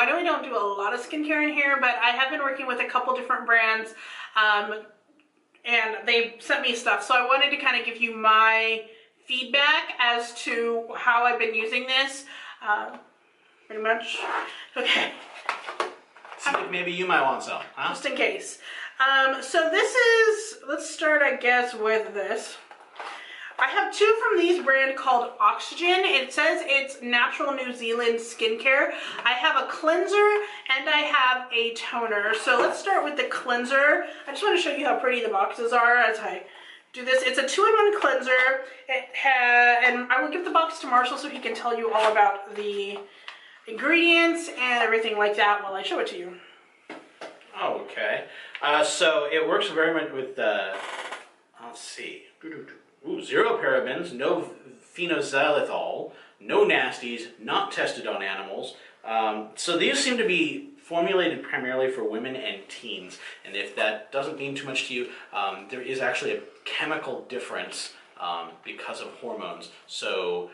I know I don't do a lot of skincare in here, but I have been working with a couple different brands, and they sent me stuff. So I wanted to kind of give you my feedback as to how I've been using this. Pretty much. Okay. Seems like maybe you might want some, huh? Just in case. So this is, let's start, I guess, with this. I have two from these brand called Oxygen. It says it's natural New Zealand skincare. I have a cleanser and I have a toner. So let's start with the cleanser. I just want to show you how pretty the boxes are as I do this. It's a 2-in-1 cleanser. And I will give the box to Marshall so he can tell you all about the ingredients and everything like that while I show it to you. Okay. So it works very much with, let's see. Ooh, 0 parabens, no phenolxylitol, no nasties, not tested on animals. So these seem to be formulated primarily for women and teens. And if that doesn't mean too much to you, there is actually a chemical difference because of hormones. So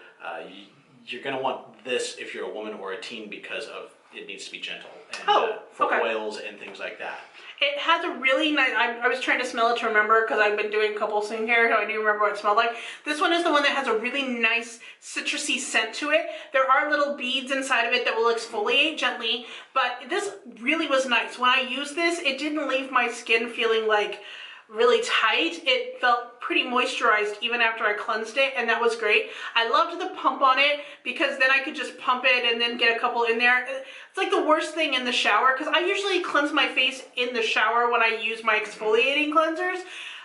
you're going to want this if you're a woman or a teen because of it needs to be gentle and for oils and things like that. It has a really nice, I was trying to smell it to remember because I've been doing a couple skincare, so I do remember what it smelled like. This one is the one that has a really nice citrusy scent to it. There are little beads inside of it that will exfoliate gently, but this really was nice. When I used this, it didn't leave my skin feeling like really tight. It felt pretty moisturized even after I cleansed it, and that was great. I loved the pump on it because then I could just pump it and then get a couple in there. It's like the worst thing in the shower because I usually cleanse my face in the shower when I use my exfoliating cleansers.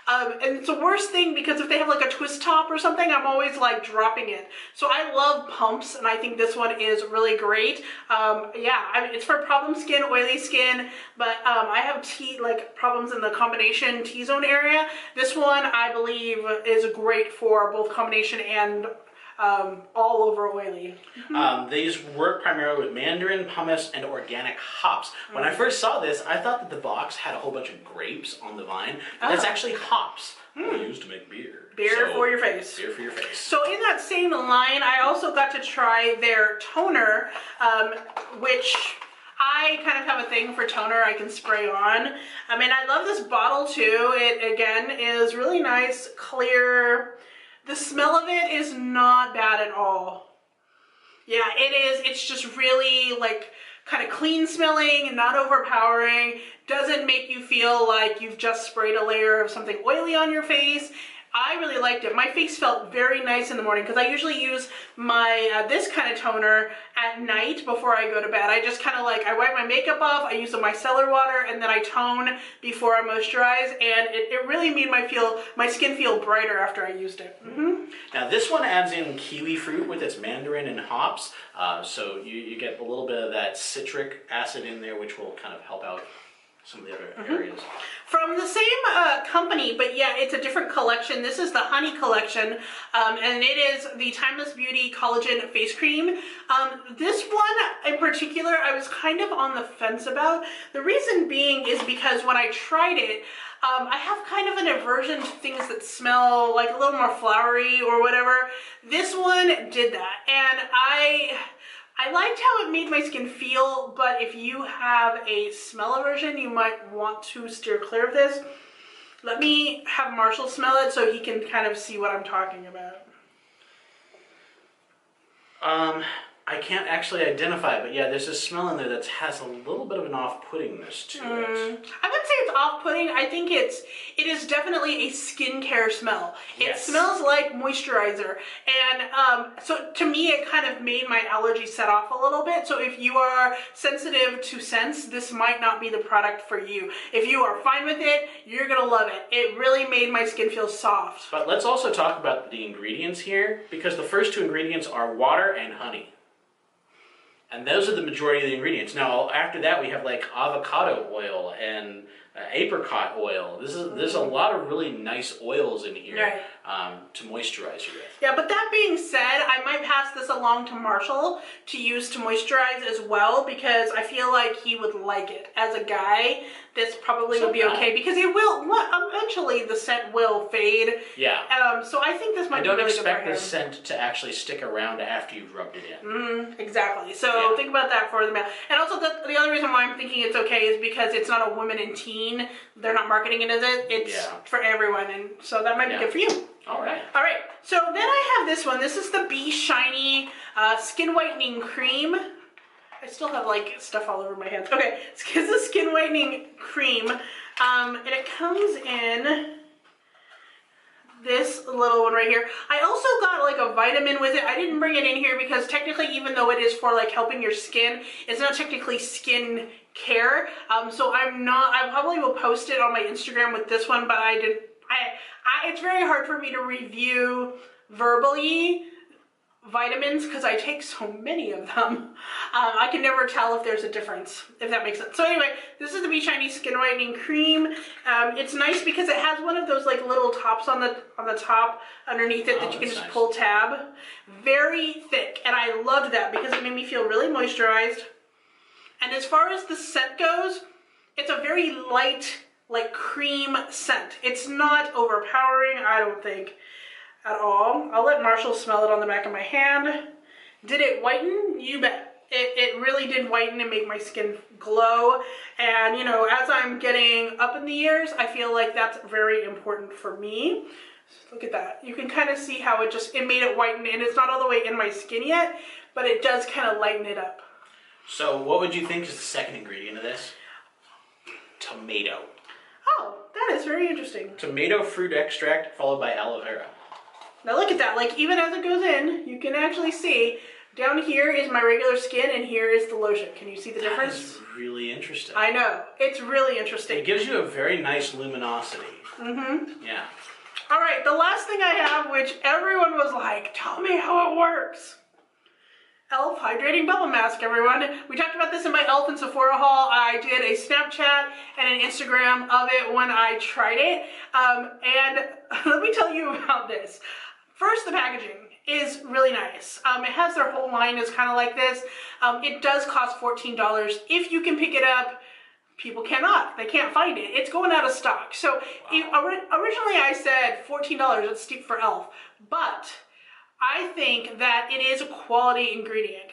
And it's the worst thing because if they have like a twist top or something, I'm always like dropping it. So I love pumps, and I think this one is really great. Yeah, I mean, it's for problem skin, oily skin, but I have problems in the combination T-zone area. This one I believe is great for both combination and all over oily. These work primarily with mandarin, pumice, and organic hops. When I first saw this, I thought that the box had a whole bunch of grapes on the vine. That's actually hops used to make beer. Beer for your face. Beer for your face. So in that same line, I also got to try their toner, which I kind of have a thing for toner I can spray on. I mean, I love this bottle too. It, again, is really nice, clear. The smell of it is not bad at all. Yeah, it is. It's just really like kind of clean smelling and not overpowering. Doesn't make you feel like you've just sprayed a layer of something oily on your face. I really liked it. My face felt very nice in the morning because I usually use my this kind of toner at night before I go to bed. I just kind of like, I wipe my makeup off, I use the micellar water, and then I tone before I moisturize, and it really made my skin feel brighter after I used it. Now this one adds in kiwi fruit with its mandarin and hops, so you get a little bit of that citric acid in there, which will kind of help out some of the other areas. From the same company, but yeah, it's a different collection. This is the Honey collection, and it is the Timeless Beauty Collagen Face Cream. This one in particular, I was kind of on the fence about. The reason being is because when I tried it, I have kind of an aversion to things that smell like a little more flowery or whatever. This one did that, and I liked how it made my skin feel, but if you have a smell aversion, you might want to steer clear of this. Let me have Marshall smell it so he can kind of see what I'm talking about. I can't actually identify it, but yeah, there's a smell in there that has a little bit of an off-puttingness to it. I wouldn't say it's off-putting. I think it is definitely a skincare smell. It smells like moisturizer, and so to me, it kind of made my allergy set off a little bit. So if you are sensitive to scents, this might not be the product for you. If you are fine with it, you're gonna love it. It really made my skin feel soft. But let's also talk about the ingredients here, because the first two ingredients are water and honey. And those are the majority of the ingredients. Now, after that, we have like avocado oil and apricot oil. There's a lot of really nice oils in here. to moisturize you with. Yeah, but that being said, I might pass this along to Marshall to use to moisturize as well, because I feel like he would like it. As a guy, this probably would be okay, because it will, eventually the scent will fade. Yeah. So I think this might be really good for him. I don't expect the scent to actually stick around after you've rubbed it in. Exactly. So think about that for the male. And also the other reason why I'm thinking it's okay is because it's not a women and teen. They're not marketing it as it. It's for everyone, and so that might be good for you. All right. All right. So then I have this one. This is the Beshiny Skin Whitening Cream. I still have like stuff all over my hands. Okay, it's a skin whitening cream, and it comes in this little one right here. I also got like a vitamin with it. I didn't bring it in here because technically, even though it is for like helping your skin, it's not technically skin care. So I probably will post it on my Instagram with this one, but it's very hard for me to review verbally vitamins because I take so many of them. I can never tell if there's a difference, if that makes sense. So anyway, this is the Beshiny Skin Whitening Cream. It's nice because it has one of those like little tops on the top underneath it that you can just pull tab. Very thick, and I loved that because it made me feel really moisturized. And as far as the scent goes, it's a very light, like cream scent. It's not overpowering, I don't think, at all. I'll let Marshall smell it on the back of my hand. Did it whiten? You bet. It really did whiten and make my skin glow. And you know, as I'm getting up in the years, I feel like that's very important for me. Look at that. You can kind of see how it made it whiten, and it's not all the way in my skin yet, but it does kind of lighten it up. So what would you think is the second ingredient of this? Tomato. Oh, that is very interesting. Tomato fruit extract followed by aloe vera. Now look at that, like even as it goes in, you can actually see down here is my regular skin and here is the lotion. Can you see the difference? That is really interesting. I know, it's really interesting. It gives you a very nice luminosity. Yeah. All right, the last thing I have, which everyone was like, tell me how it works. e.l.f. Hydrating Bubble Mask, everyone. We talked about this in my e.l.f. and Sephora haul. I did a Snapchat and an Instagram of it when I tried it. And let me tell you about this. First, the packaging is really nice. It has their whole line is kind of like this. It does cost $14. If you can pick it up, people cannot. They can't find it. It's going out of stock. So originally I said $14. It's steep for e.l.f. But I think that it is a quality ingredient.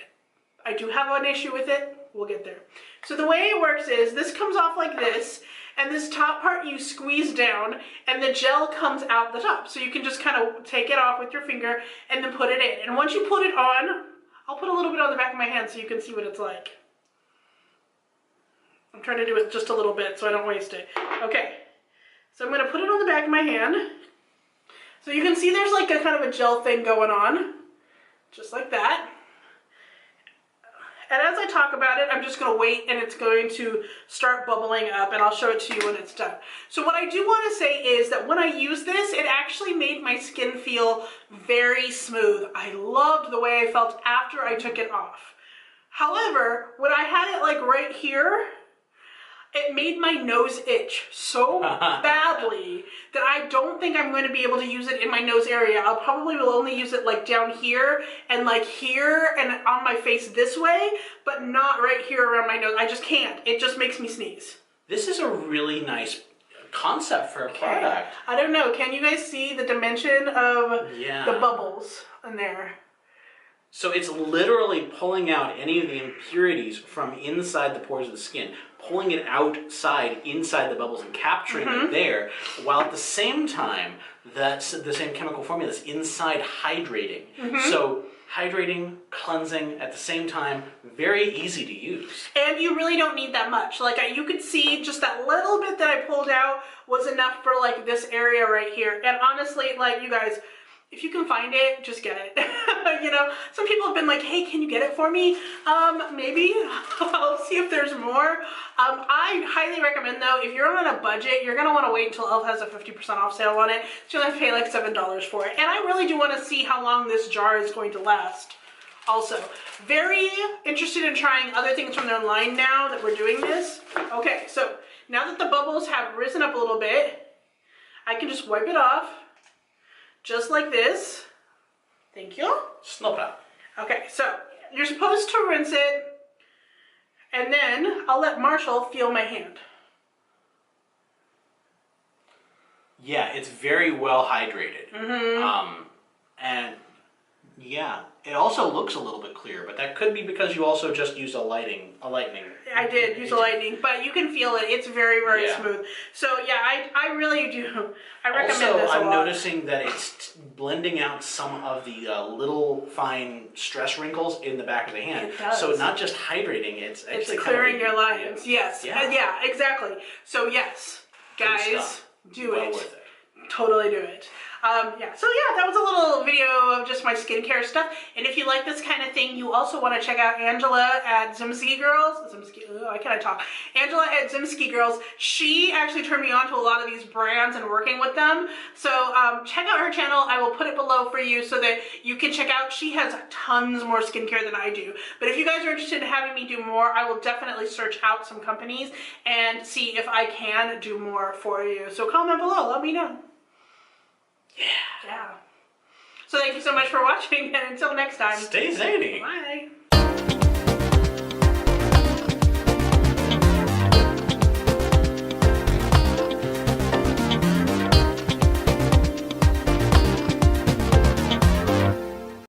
I do have an issue with it. We'll get there. So the way it works is this comes off like this, and this top part you squeeze down, and the gel comes out the top. So you can just kind of take it off with your finger and then put it in. And once you put it on, I'll put a little bit on the back of my hand so you can see what it's like. I'm trying to do it just a little bit so I don't waste it. Okay, so I'm going to put it on the back of my hand. So you can see there's like a kind of a gel thing going on, just like that. And as I talk about it, I'm just going to wait and it's going to start bubbling up, and I'll show it to you when it's done. So what I do want to say is that when I use this, it actually made my skin feel very smooth. I loved the way I felt after I took it off. However, when I had it like right here, it made my nose itch so badly that I don't think I'm going to be able to use it in my nose area. I'll probably will only use it like down here and like here and on my face this way, but not right here around my nose. I just can't. It just makes me sneeze. This is a really nice concept for a product. I don't know. Can you guys see the dimension of the bubbles in there? So it's literally pulling out any of the impurities from inside the pores of the skin, pulling it outside, inside the bubbles, and capturing it there, while at the same time, that's the same chemical formula that's inside hydrating. So hydrating, cleansing at the same time, very easy to use. And you really don't need that much. Like you could see just that little bit that I pulled out was enough for like this area right here. And honestly, like you guys, if you can find it, just get it. You know, some people have been like, hey, can you get it for me? Maybe. I'll see if there's more. I highly recommend though, if you're on a budget, you're gonna wanna wait until e.l.f. has a 50% off sale on it. So you'll have to pay like $7 for it. And I really do wanna see how long this jar is going to last. Also, very interested in trying other things from their line now that we're doing this. Okay, so now that the bubbles have risen up a little bit, I can just wipe it off. just like this. Thank you. Snoppa. Okay, so you're supposed to rinse it, and then I'll let Marshall feel my hand. Yeah, it's very well hydrated. And yeah, it also looks a little bit clear, but that could be because you also just used a lightning. I did use a lightning, but you can feel it. It's very, very smooth. So yeah, I really do. I recommend this a lot. I'm noticing that it's blending out some of the little fine stress wrinkles in the back of the hand. It does. So it's not just hydrating; it's actually clearing kind of, your lines. Yes. Yeah, exactly. So yes, guys, do well it. Worth it. Totally do it. So that was a little video of just my skincare stuff. And if you like this kind of thing, you also want to check out Angela at Zimski Girls. Angela at Zimski Girls. She actually turned me on to a lot of these brands and working with them. So check out her channel. I will put it below for you so that you can check out. She has tons more skincare than I do. But if you guys are interested in having me do more, I will definitely search out some companies and see if I can do more for you. So comment below. Let me know. Yeah. So thank you so much for watching, and until next time. Stay zany. Bye.